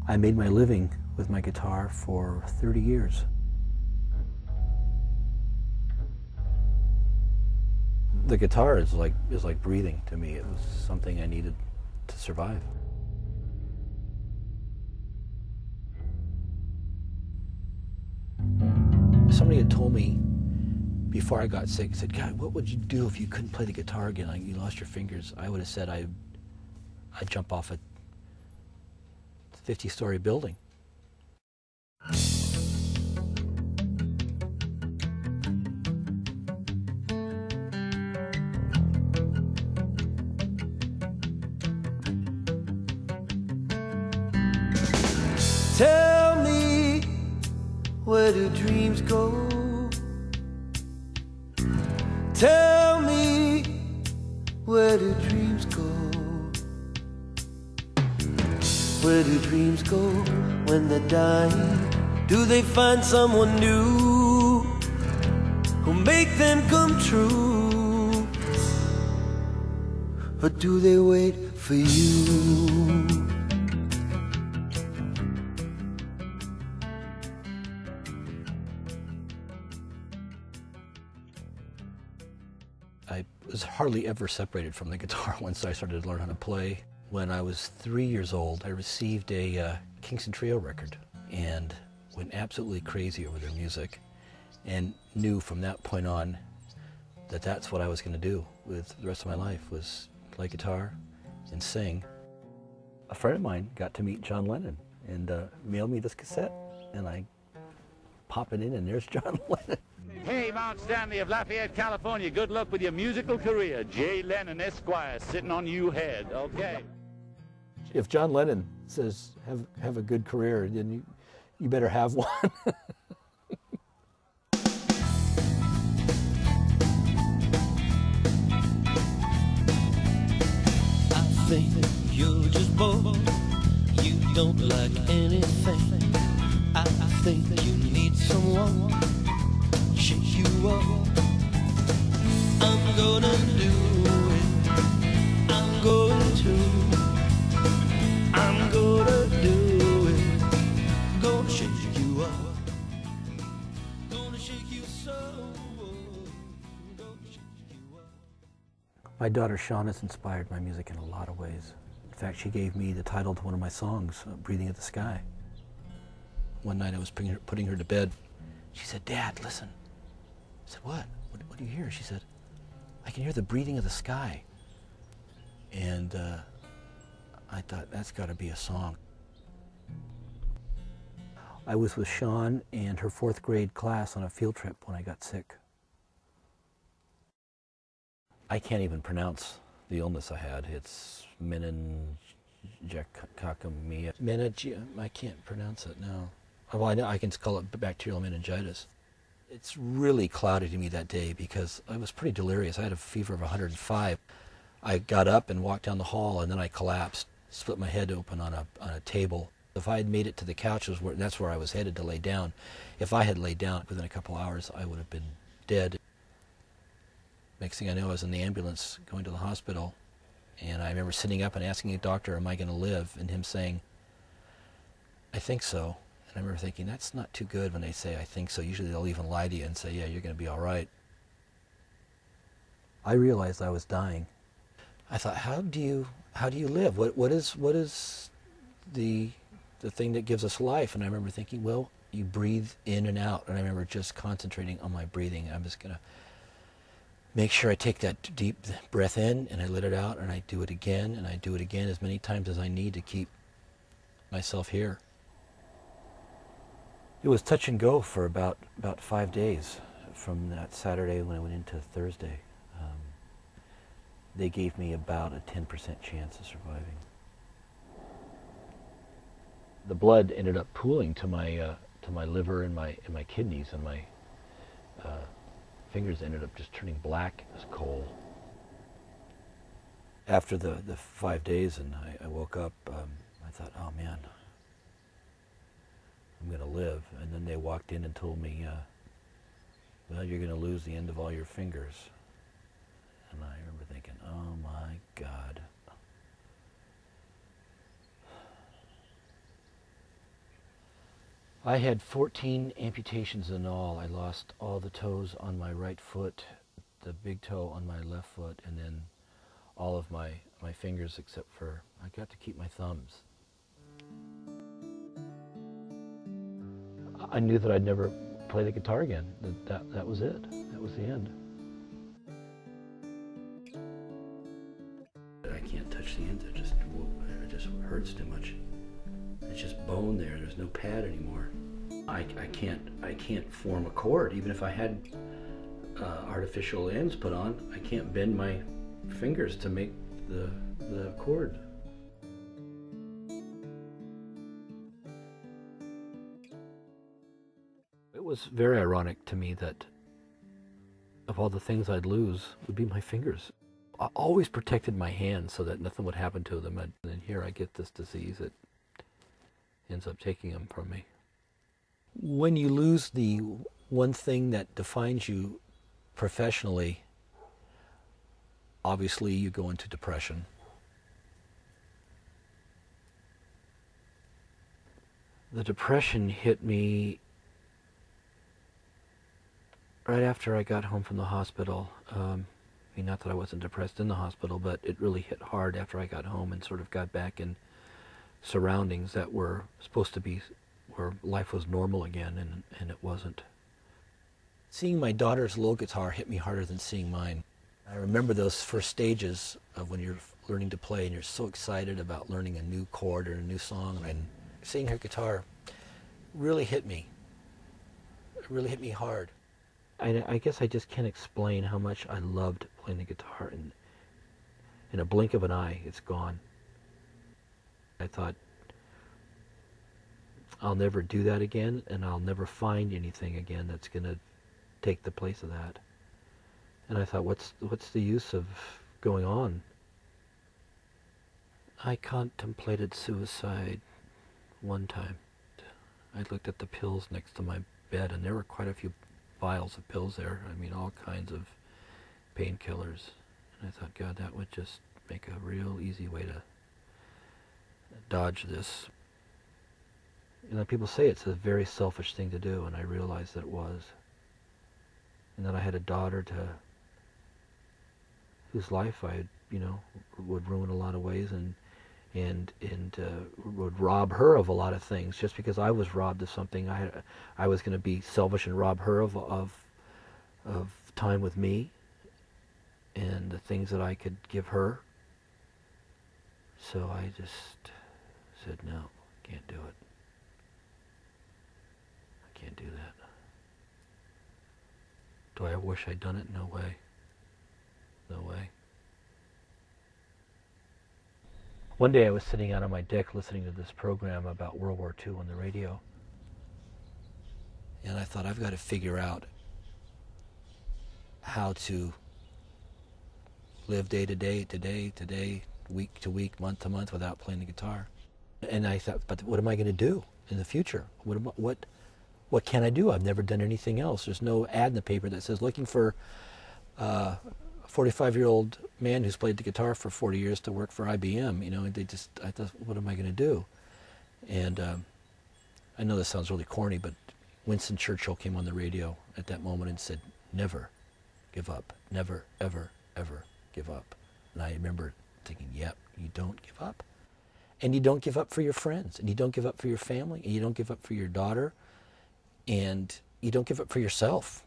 I made my living with my guitar for 30 years. The guitar is like breathing to me. It was something I needed to survive. Somebody had told me before I got sick, said, God, what would you do if you couldn't play the guitar again? Like you lost your fingers. I would have said I'd jump off a 50-story building. Tell me, where do dreams go? Tell me, where do dreams go? Where do dreams go when they're dying? Do they find someone new who'll make them come true? Or do they wait for you? I was hardly ever separated from the guitar once I started to learn how to play. When I was 3 years old, I received a Kingston Trio record and went absolutely crazy over their music and knew from that point on that that's what I was going to do with the rest of my life, was play guitar and sing. A friend of mine got to meet John Lennon and mailed me this cassette, and I pop it in and there's John Lennon. Hey, Mount Stanley of Lafayette, California, good luck with your musical career. Jay Lennon, Esquire, sitting on you head, okay? If John Lennon says have a good career, then you better have one. I think you're just bored. You don't like anything. I think you need someone shake you up. I'm gonna do it. I'm going to. I'm gonna do it. Gonna shake you up. Gonna shake you so. Gonna shake you up. My daughter Shawn has inspired my music in a lot of ways. In fact, she gave me the title to one of my songs, Breathing at the Sky. One night I was putting her to bed. She said, Dad, listen. I said, what? What do you hear? She said, I can hear the breathing of the sky. And I thought, that's got to be a song. I was with Shawn and her 4th grade class on a field trip when I got sick. I can't even pronounce the illness I had. It's meningococemia. I can't pronounce it now. Well, I know I can call it bacterial meningitis. It's really cloudy to me that day because I was pretty delirious. I had a fever of 105. I got up and walked down the hall, and then I collapsed, split my head open on a table. If I had made it to the couch, that's where I was headed to lay down. If I had laid down within a couple hours, I would have been dead. Next thing I know, I was in the ambulance going to the hospital, and I remember sitting up and asking the doctor, am I going to live? And him saying, I think so. And I remember thinking, that's not too good when they say, I think so. Usually they'll even lie to you and say, yeah, you're going to be all right. I realized I was dying. I thought, how do you live? What is the thing that gives us life? And I remember thinking, well, you breathe in and out. And I remember just concentrating on my breathing. I'm just going to make sure I take that deep breath in and I let it out, and I do it again and I do it again as many times as I need to keep myself here. It was touch and go for about 5 days from that Saturday when I went into Thursday. They gave me about a 10% chance of surviving. The blood ended up pooling to my liver and my kidneys, and my fingers ended up just turning black as coal. After the 5 days, and I woke up, I thought, oh man, I'm going to live. And then they walked in and told me, well, you're going to lose the end of all your fingers. And I remember thinking, oh my God. I had 14 amputations in all. I lost all the toes on my right foot, the big toe on my left foot, and then all of my fingers except for, I got to keep my thumbs. I knew that I'd never play the guitar again. That was it. That was the end. I can't touch the end. It just hurts too much. It's just bone there. There's no pad anymore. I can't form a chord. Even if I had artificial ends put on, I can't bend my fingers to make the chord. It was very ironic to me that of all the things I'd lose would be my fingers. I always protected my hands so that nothing would happen to them, and then here I get this disease that ends up taking them from me. When you lose the one thing that defines you professionally, obviously you go into depression. The depression hit me right after I got home from the hospital. Not that I wasn't depressed in the hospital, but it really hit hard after I got home and sort of got back in surroundings that were supposed to be where life was normal again, and it wasn't. Seeing my daughter's little guitar hit me harder than seeing mine. I remember those first stages of when you're learning to play and you're so excited about learning a new chord or a new song, and seeing her guitar really hit me. It really hit me hard. I guess I just can't explain how much I loved playing the guitar, and in a blink of an eye, it's gone. I thought, I'll never do that again, and I'll never find anything again that's going to take the place of that. And I thought, what's the use of going on? I contemplated suicide one time. I looked at the pills next to my bed, and there were quite a few vials of pills there. I mean, all kinds of painkillers. And I thought, God, that would just make a real easy way to dodge this. You know, people say it's a very selfish thing to do, and I realized that it was. And that I had a daughter whose life I, would ruin a lot of ways, and would rob her of a lot of things. Just because I was robbed of something, I was going to be selfish and rob her of time with me and the things that I could give her. So I just said, no, can't do it. I can't do that. Do I wish I'd done it? No way. No way. One day I was sitting out on my deck listening to this program about World War II on the radio. And I thought, I've got to figure out how to live day to day, week to week, month to month without playing the guitar. And I thought, but what am I going to do in the future? What can I do? I've never done anything else. There's no ad in the paper that says looking for a 45-year-old man who's played the guitar for 40 years to work for IBM. I thought, what am I going to do? And I know this sounds really corny, but Winston Churchill came on the radio at that moment and said, never give up. Never, ever, ever give up. And I remember thinking, yep, you don't give up. And you don't give up for your friends, and you don't give up for your family, and you don't give up for your daughter, and you don't give up for yourself.